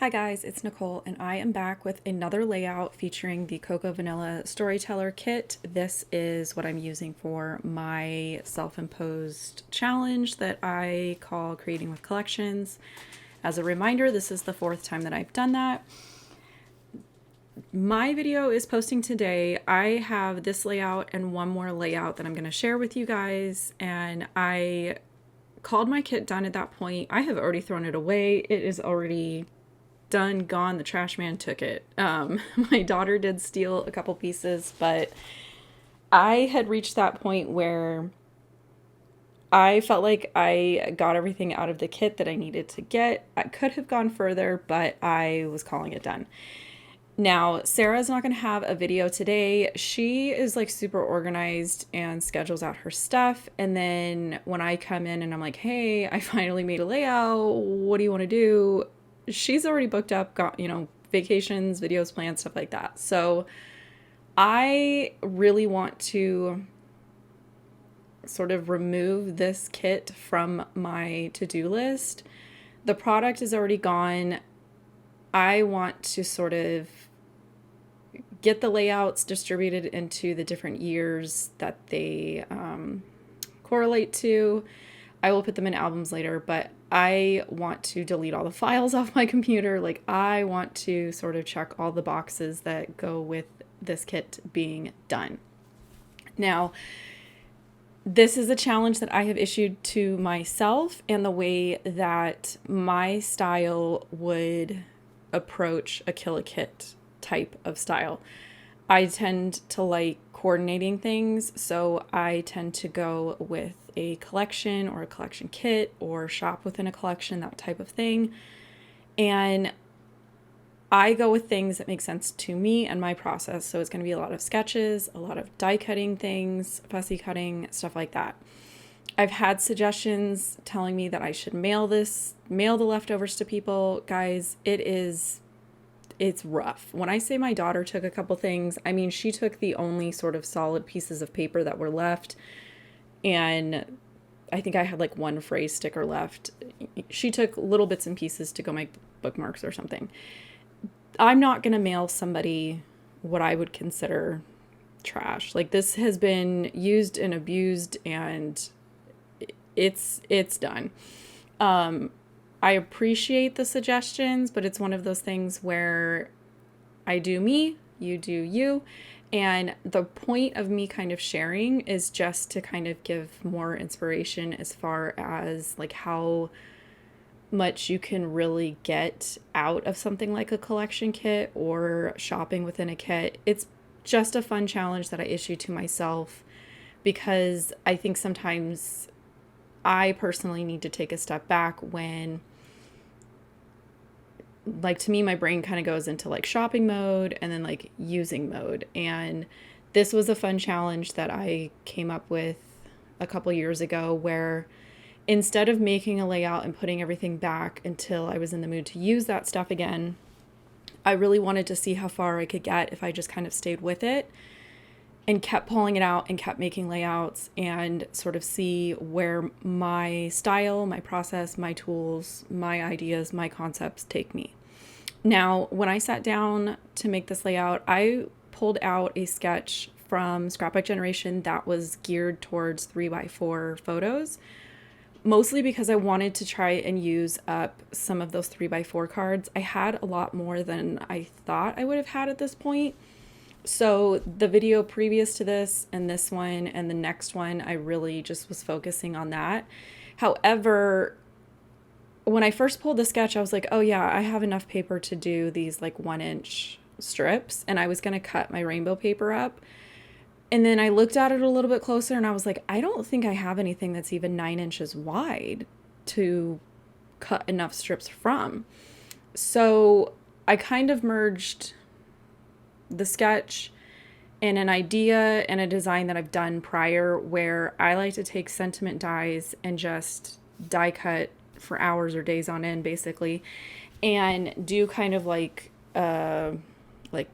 Hi guys, it's Nicole and I am back with another layout featuring the Cocoa Vanilla Storyteller kit. This is what I'm using for my self-imposed challenge that I call Creating with Collections. As a reminder, this is the fourth time that I've done that. My video is posting today. I have this layout and one more layout that I'm going to share with you guys, and I called my kit done at that point. I have already thrown it away. It is already done, gone. The trash man took it. My daughter did steal a couple pieces, but I had reached that point where I felt like I got everything out of the kit that I needed to get. I could have gone further, but I was calling it done. Now, Sarah's not going to have a video today. She is like super organized and schedules out her stuff. And then when I come in and I'm like, hey, I finally made a layout. What do you want to do? She's already booked up, got, vacations, videos planned, stuff like that. So I really want to sort of remove this kit from my to-do list. The product is already gone. I want to sort of get the layouts distributed into the different years that they correlate to. I will put them in albums later, but I want to delete all the files off my computer. Like, I want to sort of check all the boxes that go with this kit being done. Now, this is a challenge that I have issued to myself and the way that my style would approach a kill a kit type of style. I tend to like coordinating things, so I tend to go with a collection or a collection kit or shop within a collection, that type of thing. And I go with things that make sense to me and my process. So it's going to be a lot of sketches, a lot of die cutting things, fussy cutting, stuff like that. I've had suggestions telling me that I should mail the leftovers to people. Guys, it's rough. When I say my daughter took a couple things, I mean, she took the only sort of solid pieces of paper that were left. And I think I had like one phrase sticker left. She took little bits and pieces to go make bookmarks or something. I'm not going to mail somebody what I would consider trash. Like, this has been used and abused, and it's done. I appreciate the suggestions, but it's one of those things where I do me, you do you. And the point of me kind of sharing is just to kind of give more inspiration as far as like how much you can really get out of something like a collection kit or shopping within a kit. It's just a fun challenge that I issue to myself because I think sometimes I personally need to take a step back when, like, to me, my brain kind of goes into like shopping mode and then like using mode. And this was a fun challenge that I came up with a couple years ago where instead of making a layout and putting everything back until I was in the mood to use that stuff again, I really wanted to see how far I could get if I just kind of stayed with it and kept pulling it out and kept making layouts and sort of see where my style, my process, my tools, my ideas, my concepts take me. Now, when I sat down to make this layout, I pulled out a sketch from Scrapbook Generation that was geared towards 3x4 photos, mostly because I wanted to try and use up some of those 3x4 cards. I had a lot more than I thought I would have had at this point. So the video previous to this and this one and the next one, I really just was focusing on that. However, when I first pulled the sketch, I was like, oh yeah, I have enough paper to do these like 1-inch strips, and I was going to cut my rainbow paper up. And then I looked at it a little bit closer and I was like, I don't think I have anything that's even 9 inches wide to cut enough strips from. So I kind of merged the sketch and an idea and a design that I've done prior, where I like to take sentiment dies and just die cut for hours or days on end, basically, and do kind of like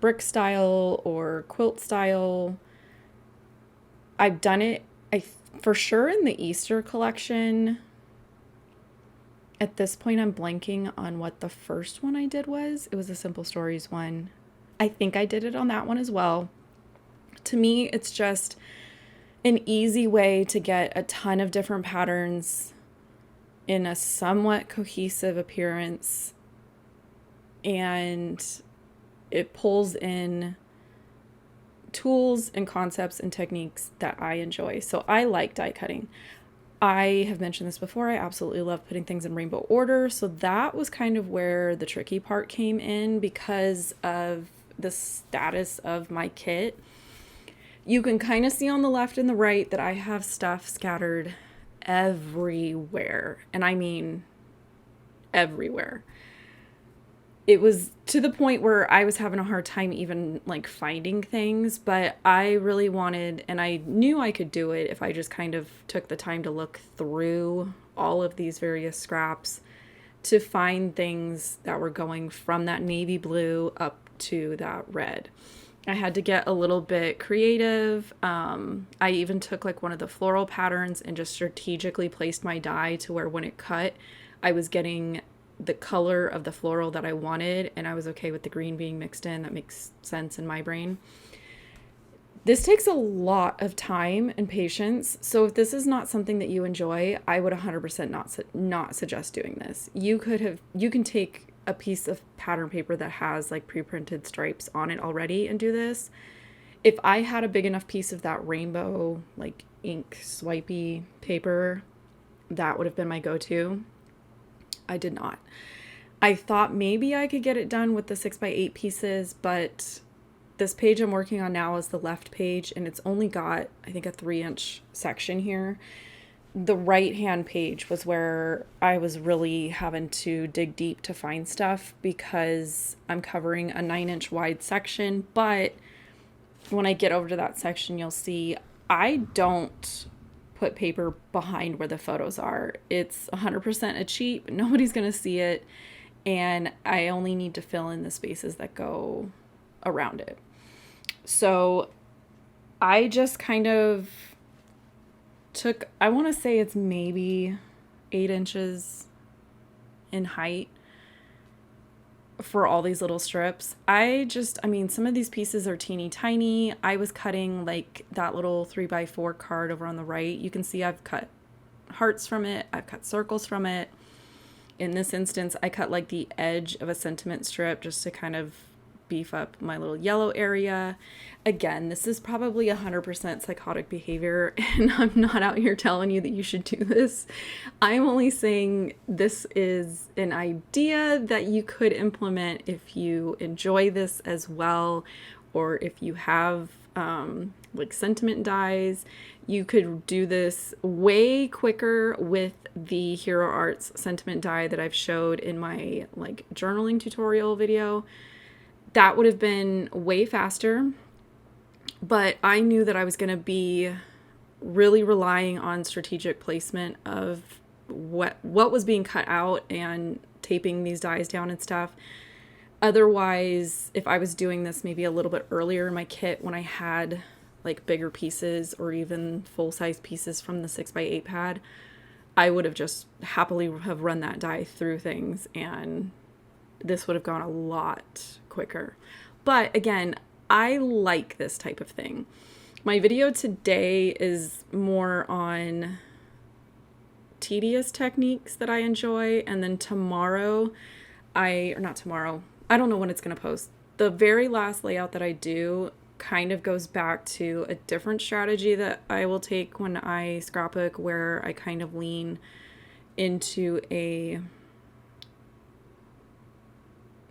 brick style or quilt style. I've done it for sure in the Easter collection. At this point, I'm blanking on what the first one I did was. It was the Simple Stories one. I think I did it on that one as well. To me, it's just an easy way to get a ton of different patterns in a somewhat cohesive appearance, and it pulls in tools and concepts and techniques that I enjoy. So I like die cutting. I have mentioned this before. I absolutely love putting things in rainbow order. So that was kind of where the tricky part came in because of the status of my kit. You can kind of see on the left and the right that I have stuff scattered everywhere. And I mean everywhere. It was to the point where I was having a hard time even like finding things, but I really wanted, and I knew I could do it if I just kind of took the time to look through all of these various scraps to find things that were going from that navy blue up to that red. I had to get a little bit creative. I even took like one of the floral patterns and just strategically placed my die to where when it cut, I was getting the color of the floral that I wanted, and I was okay with the green being mixed in. That makes sense in my brain. This takes a lot of time and patience. So if this is not something that you enjoy, I would 100% not suggest doing this. You can take a piece of pattern paper that has like pre-printed stripes on it already and do this. If I had a big enough piece of that rainbow like ink swipey paper, that would have been my go-to. I did not. I thought maybe I could get it done with the 6x8 pieces, but this page I'm working on now is the left page, and it's only got, I think, a 3-inch section here. The right-hand page was where I was really having to dig deep to find stuff because I'm covering a 9-inch wide section, but when I get over to that section, you'll see I don't put paper behind where the photos are. It's 100% a cheat. Nobody's going to see it. And I only need to fill in the spaces that go around it. So I just kind of took, I want to say it's maybe 8 inches in height for all these little strips. I mean, some of these pieces are teeny tiny. I was cutting like that little 3x4 card over on the right. You can see I've cut hearts from it. I've cut circles from it. In this instance, I cut like the edge of a sentiment strip just to kind of beef up my little yellow area. Again, this is probably 100% psychotic behavior, and I'm not out here telling you that you should do this. I'm only saying this is an idea that you could implement if you enjoy this as well, or if you have like sentiment dies. You could do this way quicker with the Hero Arts sentiment die that I've showed in my like journaling tutorial video. That would have been way faster, but I knew that I was going to be really relying on strategic placement of what was being cut out and taping these dies down and stuff. Otherwise, if I was doing this maybe a little bit earlier in my kit when I had like bigger pieces or even full-size pieces from the 6x8 pad, I would have just happily have run that die through things, and this would have gone a lot quicker. But again, I like this type of thing. My video today is more on tedious techniques that I enjoy, and then tomorrow, I don't know when it's going to post. The very last layout that I do kind of goes back to a different strategy that I will take when I scrapbook, where I kind of lean into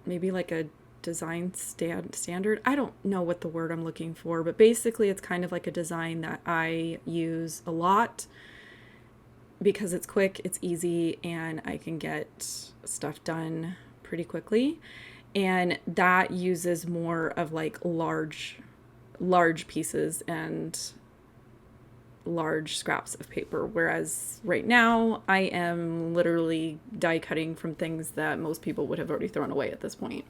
maybe like a design standard. I don't know what the word I'm looking for, but basically it's kind of like a design that I use a lot because it's quick, it's easy, and I can get stuff done pretty quickly. And that uses more of like large pieces and large scraps of paper, whereas right now I am literally die cutting from things that most people would have already thrown away at this point.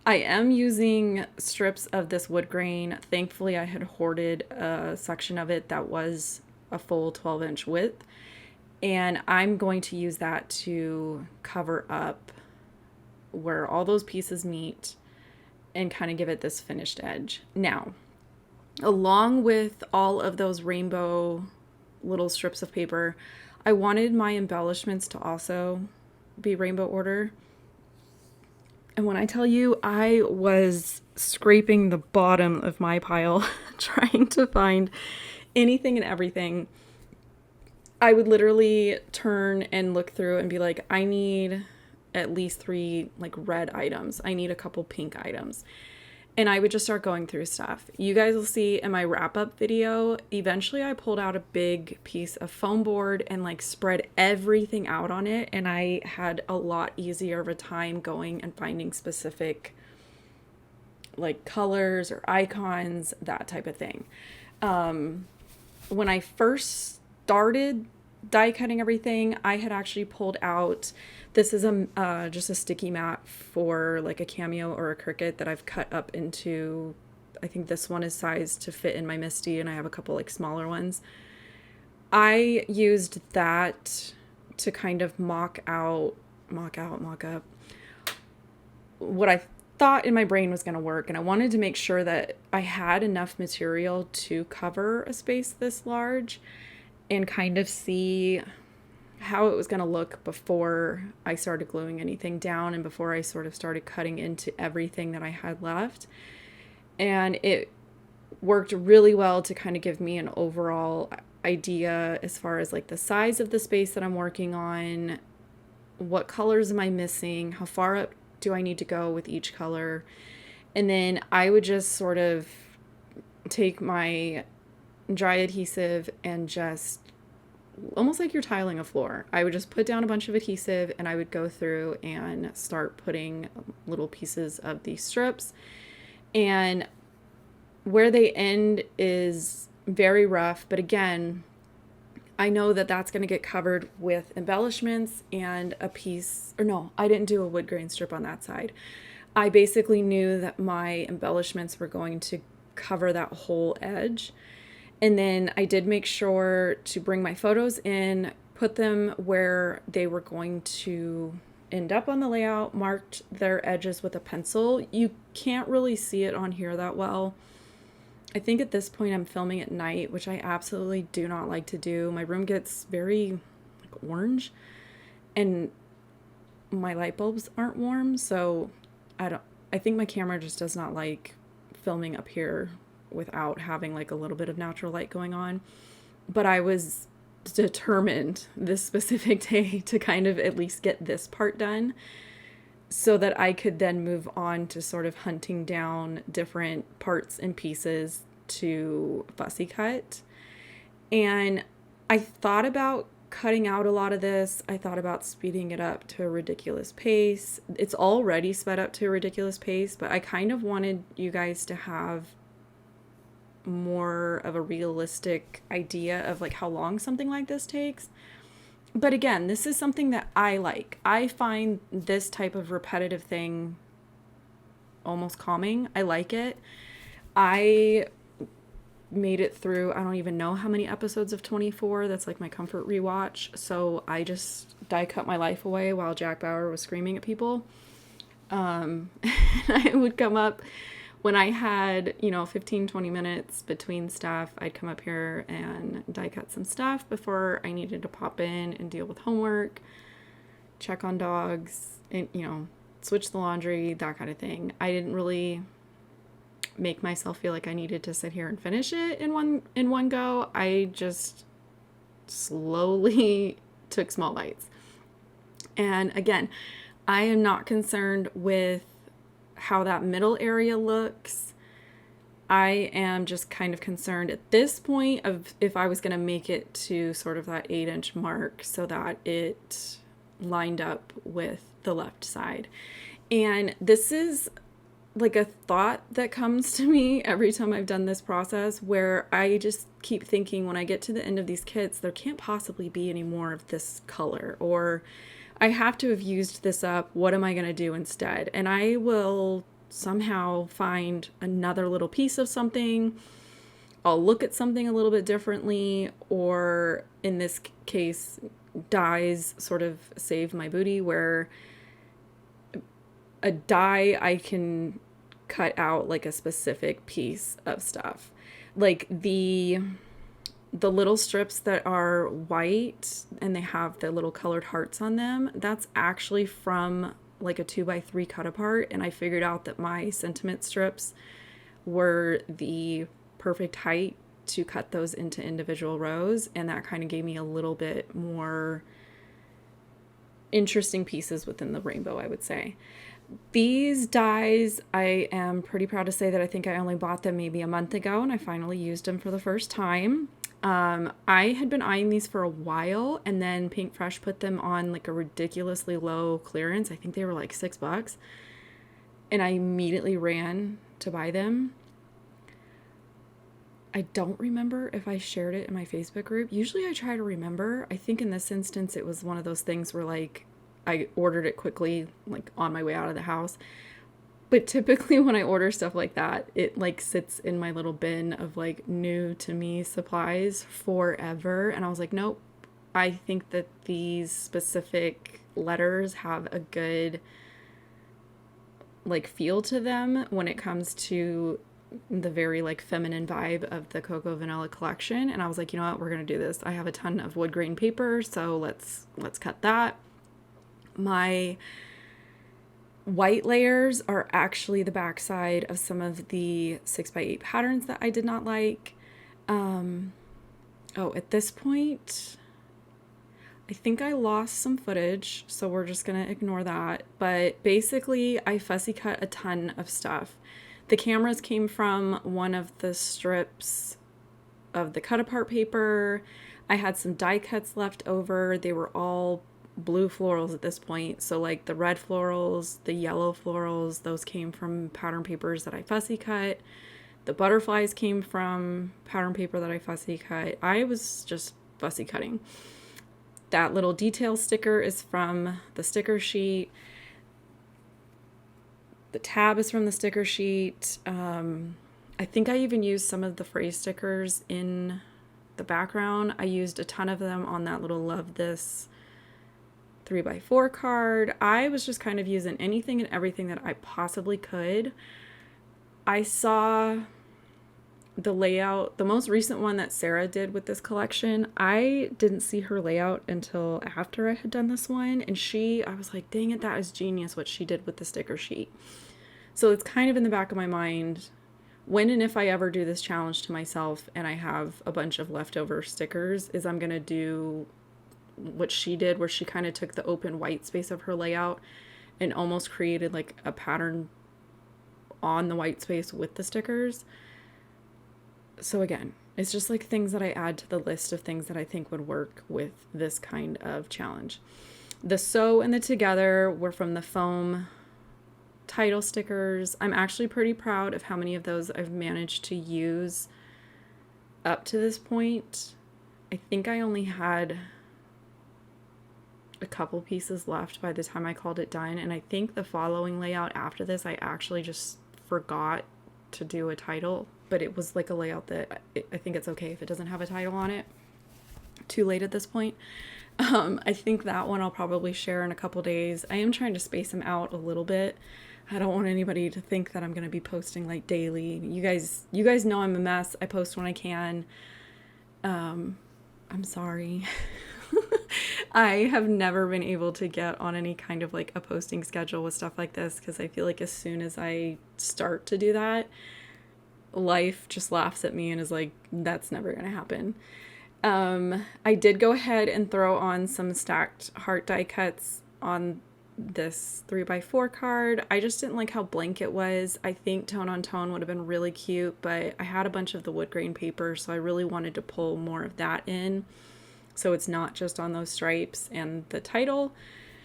I am using strips of this wood grain. Thankfully, I had hoarded a section of it that was a full 12-inch width, And I'm going to use that to cover up where all those pieces meet and kind of give it this finished edge. Now, along with all of those rainbow little strips of paper, I wanted my embellishments to also be rainbow order. And when I tell you, I was scraping the bottom of my pile trying to find anything and everything. I would literally turn and look through and be like, I need at least 3 like red items. I need a couple pink items. And I would just start going through stuff. You guys will see in my wrap-up video, eventually I pulled out a big piece of foam board and like spread everything out on it. And I had a lot easier of a time going and finding specific like colors or icons, that type of thing. When I first started die cutting everything, I had actually pulled out, this is just a sticky mat for like a cameo or a Cricut that I've cut up into, I think this one is sized to fit in my Misty, and I have a couple like smaller ones. I used that to kind of mock up what I thought in my brain was going to work, and I wanted to make sure that I had enough material to cover a space this large and kind of see how it was going to look before I started gluing anything down and before I sort of started cutting into everything that I had left. And it worked really well to kind of give me an overall idea as far as like the size of the space that I'm working on, what colors am I missing, how far up do I need to go with each color. And then I would just sort of take my dry adhesive and just, almost like you're tiling a floor, I would just put down a bunch of adhesive and I would go through and start putting little pieces of these strips. And where they end is very rough, but again, I know that that's going to get covered with embellishments and a piece, or no, I didn't do a wood grain strip on that side. I basically knew that my embellishments were going to cover that whole edge. And then I did make sure to bring my photos in, put them where they were going to end up on the layout, marked their edges with a pencil. You can't really see it on here that well. I think at this point I'm filming at night, which I absolutely do not like to do. My room gets very like orange and my light bulbs aren't warm, so I think my camera just does not like filming up here without having like a little bit of natural light going on. But I was determined this specific day to kind of at least get this part done so that I could then move on to sort of hunting down different parts and pieces to fussy cut. And I thought about cutting out a lot of this. I thought about speeding it up to a ridiculous pace. It's already sped up to a ridiculous pace, but I kind of wanted you guys to have more of a realistic idea of like how long something like this takes. But again, this is something that I like. I find this type of repetitive thing almost calming. I like it. I made it through, I don't even know how many episodes of 24. That's like my comfort rewatch. So I just die cut my life away while Jack Bauer was screaming at people. I would come up when I had, 15-20 minutes between stuff. I'd come up here and die cut some stuff before I needed to pop in and deal with homework, check on dogs, and, switch the laundry, that kind of thing. I didn't really make myself feel like I needed to sit here and finish it in one go. I just slowly took small bites. And again, I am not concerned with how that middle area looks. I am just kind of concerned at this point of if I was going to make it to sort of that 8-inch mark so that it lined up with the left side. And this is like a thought that comes to me every time I've done this process, where I just keep thinking when I get to the end of these kits, there can't possibly be any more of this color, or I have to have used this up. What am I going to do instead? And I will somehow find another little piece of something. I'll look at something a little bit differently, or in this case, dies sort of saved my booty, where a die I can cut out like a specific piece of stuff. Like the little strips that are white and they have the little colored hearts on them, that's actually from like a 2x3 cut apart. And I figured out that my sentiment strips were the perfect height to cut those into individual rows. And that kind of gave me a little bit more interesting pieces within the rainbow, I would say. These dies, I am pretty proud to say that I think I only bought them maybe a month ago, and I finally used them for the first time. I had been eyeing these for a while, and then Pink Fresh put them on like a ridiculously low clearance. I think they were like $6, and I immediately ran to buy them. I don't remember if I shared it in my Facebook group. Usually I try to remember. I think in this instance it was one of those things where like I ordered it quickly, like on my way out of the house. But typically when I order stuff like that, it like sits in my little bin of like new to me supplies forever. And I was like, nope, I think that these specific letters have a good like feel to them when it comes to the very like feminine vibe of the Cocoa Vanilla collection. And I was like, you know what, we're gonna do this. I have a ton of wood grain paper, so let's cut that. My white layers are actually the backside of some of the 6x8 patterns that I did not like. At this point, I think I lost some footage, so we're just gonna ignore that. But basically, I fussy cut a ton of stuff. The cameras came from one of the strips of the cut apart paper. I had some die cuts left over. They were all blue florals at this point. So like the red florals, the yellow florals, those came from pattern papers that I fussy cut. The butterflies came from pattern paper that I fussy cut. I was just fussy cutting. That little detail sticker is from the sticker sheet. The tab is from the sticker sheet. I think I even used some of the phrase stickers in the background. I used a ton of them on that little Love This 3x4 card. I was just kind of using anything and everything that I possibly could. I saw the layout, the most recent one that Sara did with this collection. I didn't see her layout until after I had done this one, and I was like, dang it, that is genius what she did with the sticker sheet. So it's kind of in the back of my mind, when and if I ever do this challenge to myself and I have a bunch of leftover stickers, is I'm gonna do what she did, where she kind of took the open white space of her layout and almost created like a pattern on the white space with the stickers. So again, it's just like things that I add to the list of things that I think would work with this kind of challenge. The sew and the together were from the foam title stickers. I'm actually pretty proud of how many of those I've managed to use up to this point. I think I only had a couple pieces left by the time I called it done, and I think the following layout after this I actually just forgot to do a title, but it was like a layout that I think it's okay if it doesn't have a title on it. Too late at this point. I think that one I'll probably share in a couple days. I am trying to space them out a little bit. I don't want anybody to think that I'm going to be posting like daily. You guys know I'm a mess. I post when I can. I'm sorry. I have never been able to get on any kind of like a posting schedule with stuff like this, because I feel like as soon as I start to do that, life just laughs at me and is like, that's never going to happen. I did go ahead and throw on some stacked heart die cuts on this 3x4 card. I just didn't like how blank it was. I think tone on tone would have been really cute, but I had a bunch of the wood grain paper, so I really wanted to pull more of that in, so it's not just on those stripes and the title.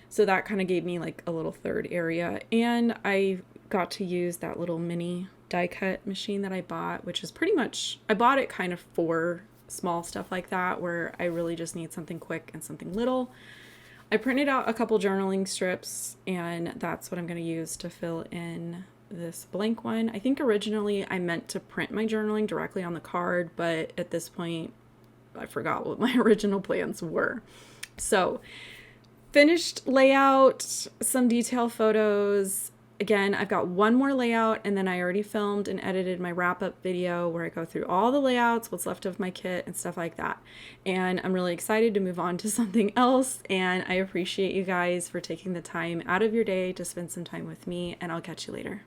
So that kind of gave me like a little third area, and I got to use that little mini die cut machine that I bought, which is pretty much, I bought it kind of for small stuff like that where I really just need something quick and something little. I printed out a couple journaling strips, and that's what I'm going to use to fill in this blank one. I think originally I meant to print my journaling directly on the card, but at this point I forgot what my original plans were. So finished layout, some detail photos. Again, I've got one more layout, and then I already filmed and edited my wrap-up video where I go through all the layouts, what's left of my kit, and stuff like that. And I'm really excited to move on to something else, and I appreciate you guys for taking the time out of your day to spend some time with me, and I'll catch you later.